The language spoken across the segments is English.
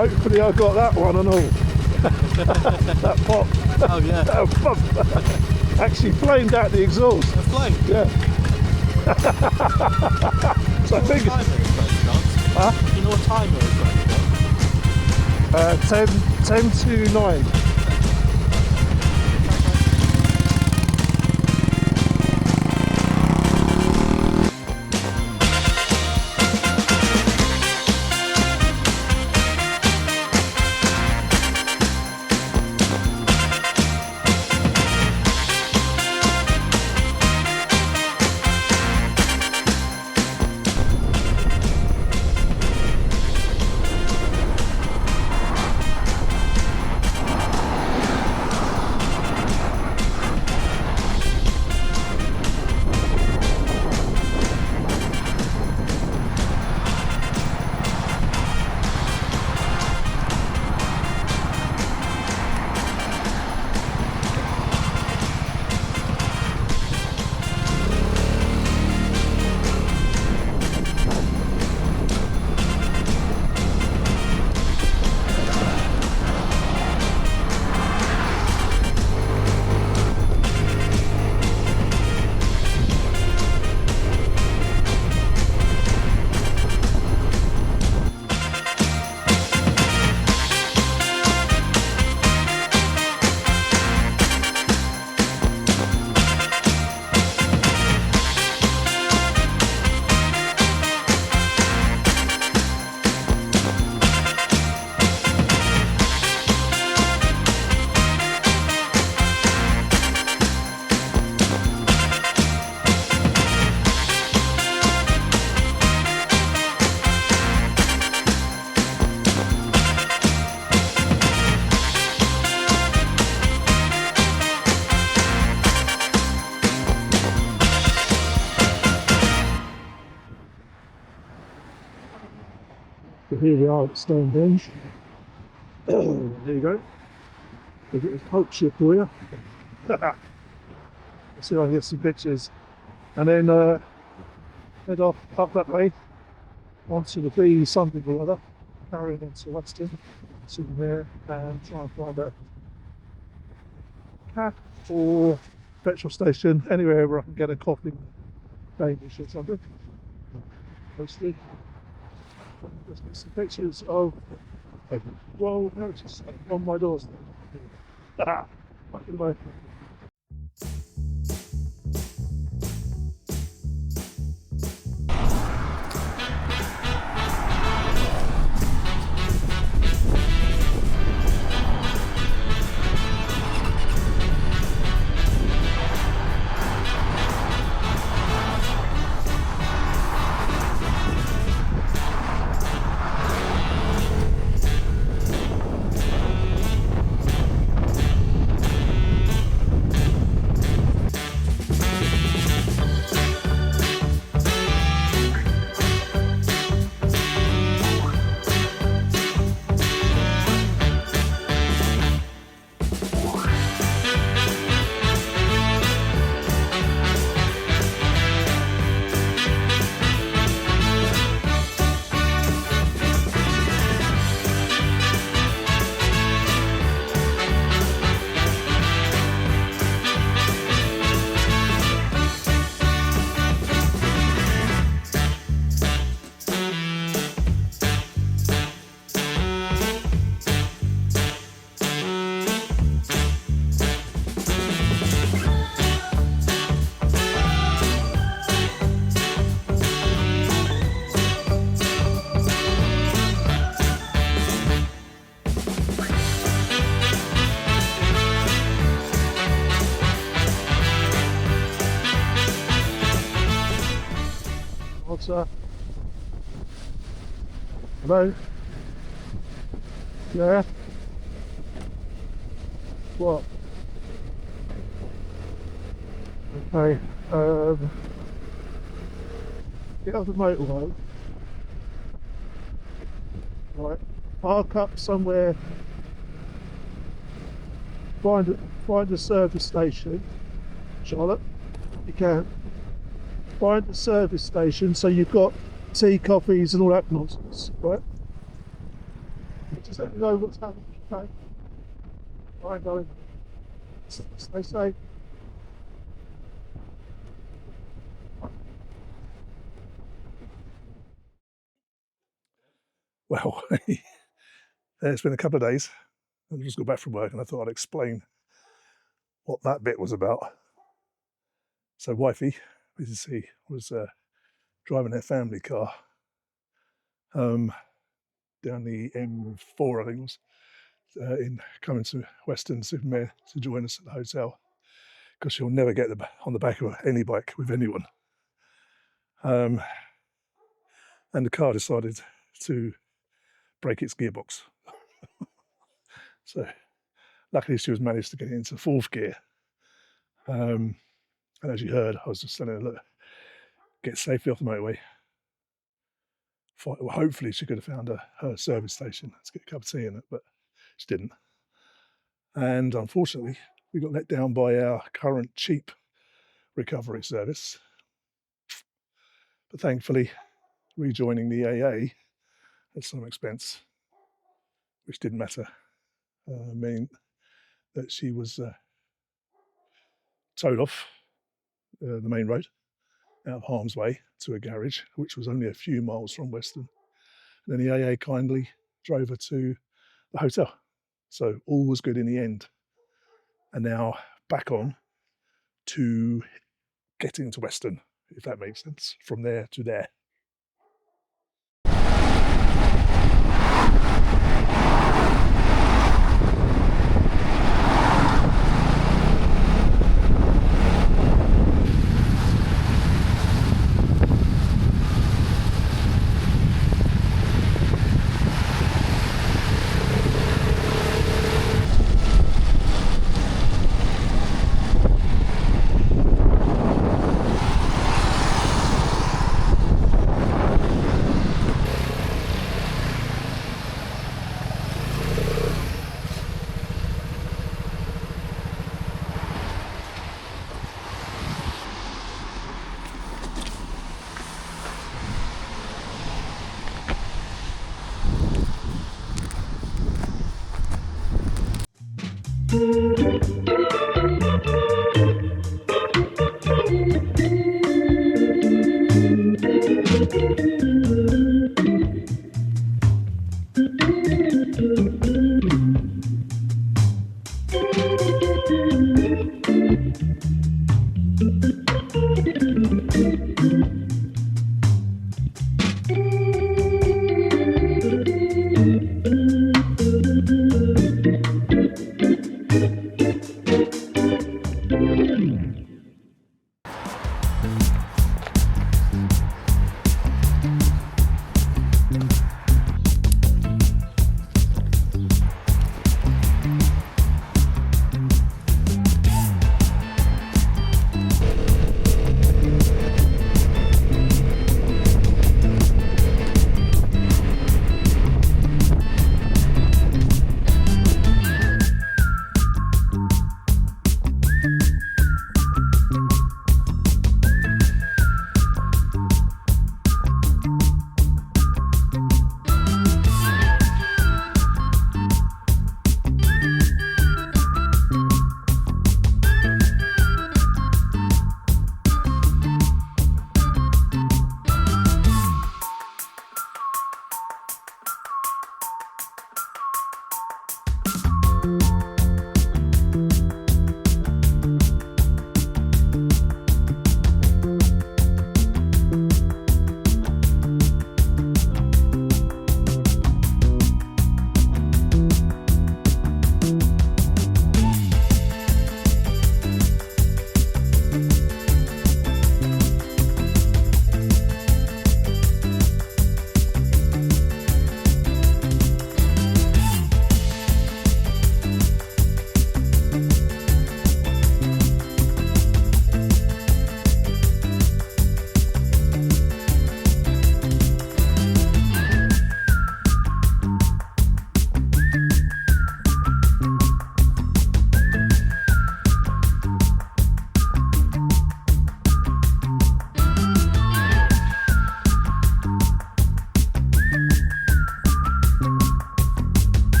Hopefully I got that one and all. That pop. Oh yeah. That pop. Actually flamed out the exhaust. A flame? Yeah. So I think Timer is huh? You know what timer is 10 to 9. So here we are at Stonehenge. There you go. Look at this hope ship for you. Let's see if I can get some pictures. And then head off up that way onto the B something or other, carrying into Weston-super-Mare, and try and find a cab or petrol station, anywhere where I can get a coffee, Danish or something. Mostly. Let's get some pictures of Royal Heritage on my doorstep. Back in the way. Walther. Hello? Yeah? What? Okay, get off the motorway. Right, park up somewhere, find a service station, Charlotte, you can. Find the service station so you've got tea, coffees and all that nonsense, right? Just let me know what's happening. Okay. All right, darling. Stay safe. Well, it's been a couple of days. I just got back from work and I thought I'd explain what that bit was about. So wifey, as you see, was driving her family car down the M4, I think it was, in coming to Weston-super-Mare to join us at the hotel, because she'll never get on the back of any bike with anyone. And the car decided to break its gearbox. So luckily she was managed to get into fourth gear. And as you heard, I was just telling her, look, get safely off the motorway. Well, hopefully she could have found her service station to get a cup of tea in it, but she didn't. And unfortunately, we got let down by our current cheap recovery service. But thankfully, rejoining the AA at some expense, which didn't matter, meant that she was towed off the main road out of harm's way to a garage, which was only a few miles from Weston. And then the AA kindly drove her to the hotel. So all was good in the end. And now back on to getting to Weston, if that makes sense, from there to there.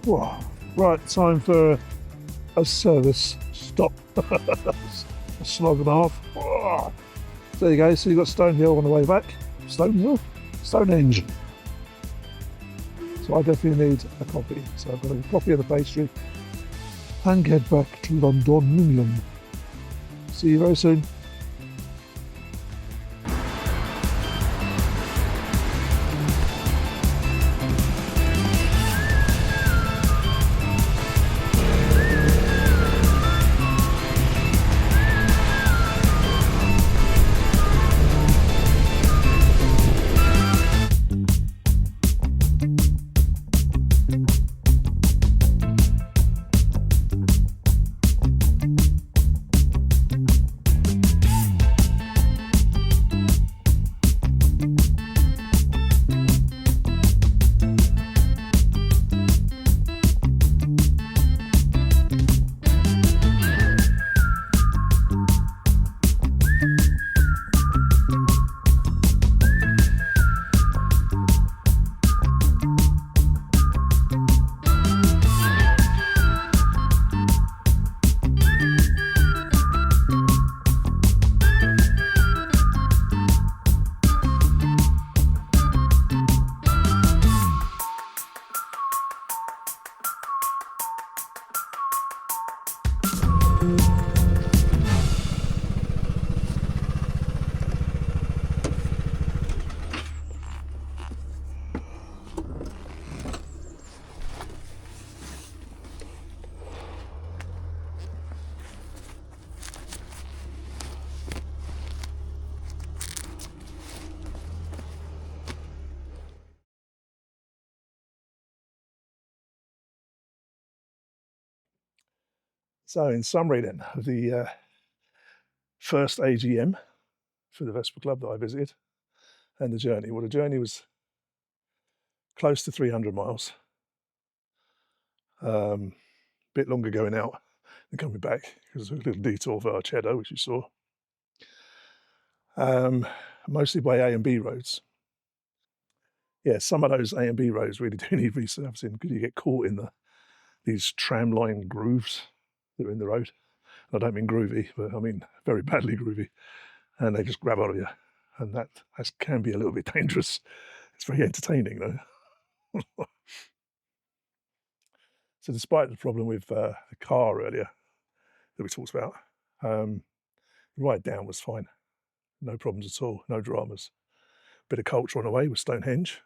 Whoa. Right, time for a service stop. A slog and a half. Whoa. There you go, so you've got Stonehill on the way back. Stonehill? Stonehenge. So I definitely need a copy. So I've got a copy of the pastry and get back to London, England. See you very soon. So in summary then, of the first AGM for the Vespa Club that I visited and the journey. Well, the journey was close to 300 miles. Bit longer going out than coming back because of a little detour for our cheddar, which you saw. Mostly by A and B roads. Yeah, some of those A and B roads really do need resurfacing because you get caught in these tramline grooves that are in the road. I don't mean groovy, but I mean very badly groovy. And they just grab out of you. And that can be a little bit dangerous. It's very entertaining though. So despite the problem with the car earlier that we talked about, the ride down was fine. No problems at all, no dramas. Bit of culture on the way with Stonehenge,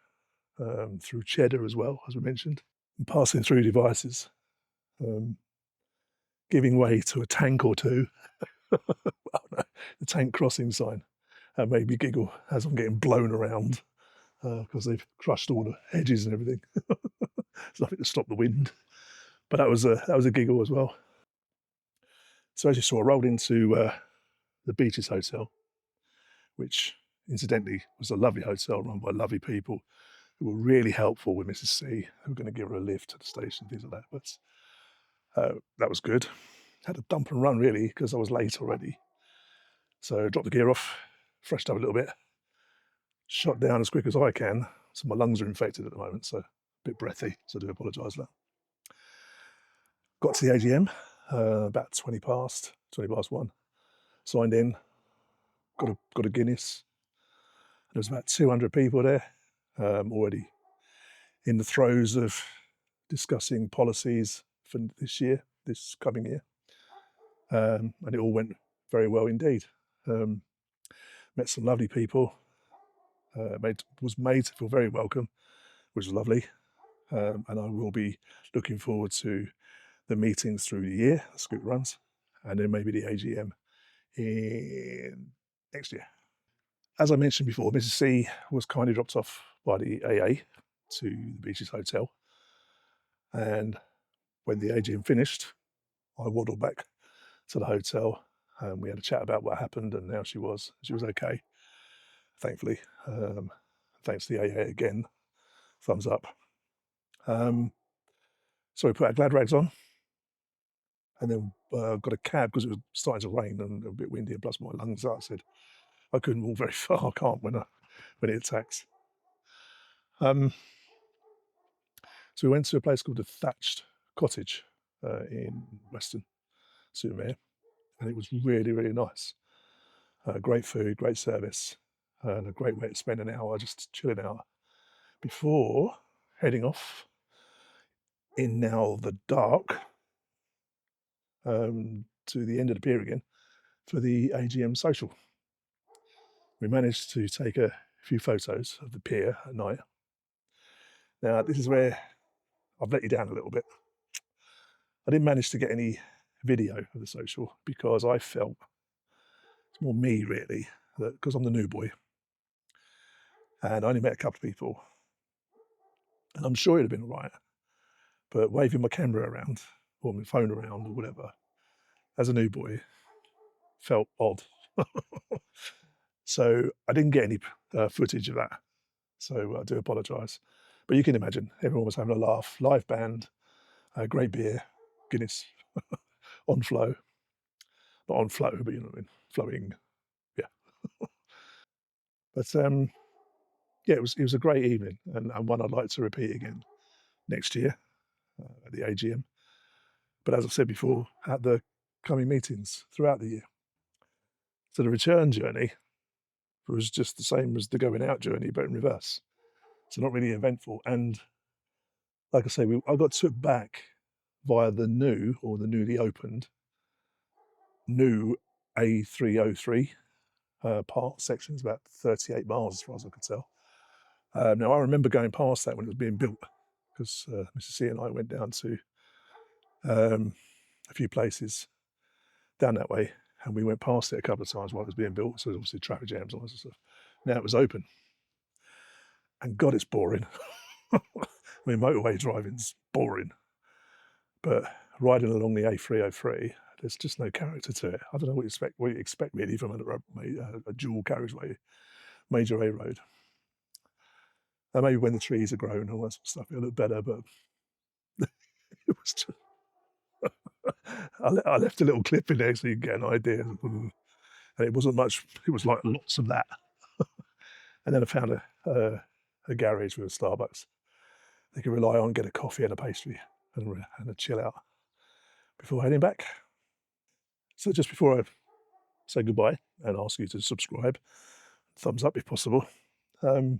through cheddar as well, as we mentioned. And passing through devices, giving way to a tank or two. Well, no, the tank crossing sign made me giggle as I'm getting blown around because they've crushed all the hedges and everything. There's nothing to stop the wind. But that was a giggle as well. So as you saw, I rolled into the Beaches Hotel, which incidentally was a lovely hotel run by lovely people who were really helpful with Mrs. C, who were going to give her a lift to the station, things like that. But that was good. Had a dump and run really because I was late already. So I dropped the gear off, freshed up a little bit, shot down as quick as I can. So my lungs are infected at the moment, so a bit breathy, so I do apologise for that. Got to the AGM about 20 past 1. Signed in, got a Guinness. There was about 200 people there, already in the throes of discussing policies for this coming year. And it all went very well indeed. Met some lovely people, was made to feel very welcome, which was lovely. And I will be looking forward to the meetings through the year, the scoot runs, and then maybe the AGM in next year. As I mentioned before, Mrs. C was kindly dropped off by the AA to the Beaches Hotel. And when the AGM finished, I waddled back to the hotel and we had a chat about what happened and how she was. She was okay, thankfully. Thanks to the AA again, thumbs up. So we put our glad rags on and then got a cab because it was starting to rain and a bit windy and plus my lungs out. I said, I couldn't walk very far, I can't when it attacks. So we went to a place called the Thatched Cottage in Weston-super-Mare, and it was really, really nice. Great food, great service, and a great way to spend an hour just chilling out before heading off in now the dark to the end of the pier again for the AGM social. We managed to take a few photos of the pier at night. Now, this is where I've let you down a little bit. I didn't manage to get any video of the social because I felt it's more me, really, because I'm the new boy. And I only met a couple of people. And I'm sure it'd have been all right. But waving my camera around or my phone around or whatever, as a new boy, felt odd. So I didn't get any footage of that. So I do apologise. But you can imagine, everyone was having a laugh. Live band, great beer, Guinness, on flow. Not on flow, but you know what I mean, flowing, yeah. But yeah, it was a great evening and one I'd like to repeat again next year at the AGM. But as I've said before, at the coming meetings throughout the year. So the return journey was just the same as the going out journey, but in reverse. So not really eventful. And like I say, I got took back via the newly opened new A303 part section. It's about 38 miles as far as I could tell. Now, I remember going past that when it was being built because Mrs. C and I went down to a few places down that way and we went past it a couple of times while it was being built. So there's obviously traffic jams and all that sort of stuff. Now it was open. And God, it's boring. I mean, motorway driving's boring. But riding along the A303, there's just no character to it. I don't know what you expect really from a dual carriageway, major A road. And maybe when the trees are grown and all that sort of stuff, it'll look better, but it was just... I left a little clip in there so you can get an idea. And it wasn't much, it was like lots of that. And then I found a garage with a Starbucks. They could rely on, get a coffee and a pastry and a chill out before heading back. So just before I say goodbye and ask you to subscribe, thumbs up if possible, a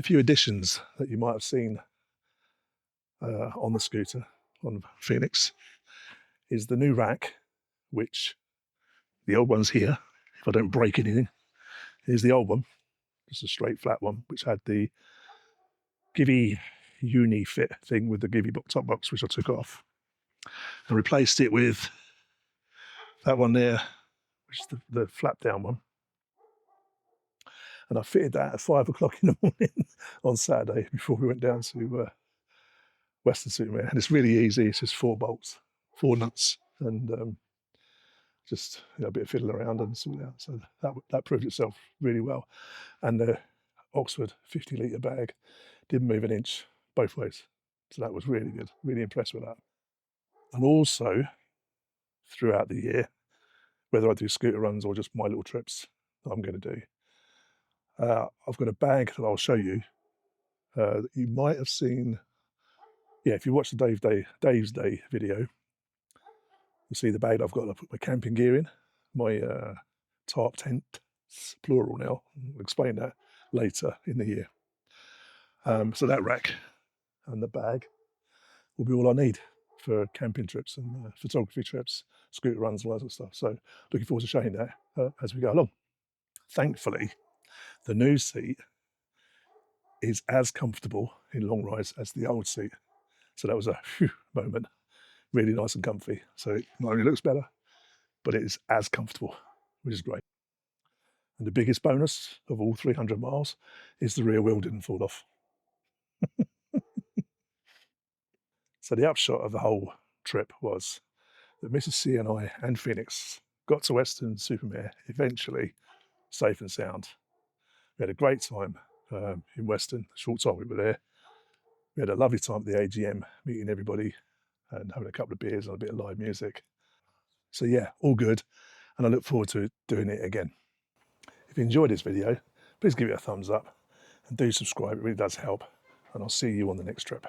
few additions that you might have seen on the scooter, on Phoenix, is the new rack, which the old one's here, if I don't break anything. Here's the old one, just a straight flat one, which had the Givey uni fit thing with the Givey top box, which I took off and replaced it with that one there, which is the flap down one. And I fitted that at 5 o'clock in the morning on Saturday before we went down to Weston-super-Mare. And it's really easy. It's just 4 bolts, 4 nuts, and just a bit of fiddle around and sort it out. So that proved itself really well. And the Oxford 50-litre bag didn't move an inch both ways. So that was really good. Really impressed with that. And also, throughout the year, whether I do scooter runs or just my little trips that I'm going to do, I've got a bag that I'll show you that you might have seen. Yeah, if you watch the Dave's Day video, you'll see the bag I've got to put my camping gear in, my tarp tent, plural now. I'll explain that later in the year. So that rack and the bag will be all I need for camping trips and photography trips, scooter runs, and all that sort of stuff. So looking forward to showing that as we go along. Thankfully, the new seat is as comfortable in long rides as the old seat. So that was a phew moment. Really nice and comfy. So it not only looks better, but it is as comfortable, which is great. And the biggest bonus of all 300 miles is the rear wheel didn't fall off. So the upshot of the whole trip was that Mrs. C and I and Phoenix got to Weston-super-Mare eventually safe and sound. We had a great time in Weston, the short time we were there. We had a lovely time at the AGM, meeting everybody and having a couple of beers and a bit of live music. So yeah, all good, and I look forward to doing it again. If you enjoyed this video, please give it a thumbs up and do subscribe, it really does help, and I'll see you on the next trip.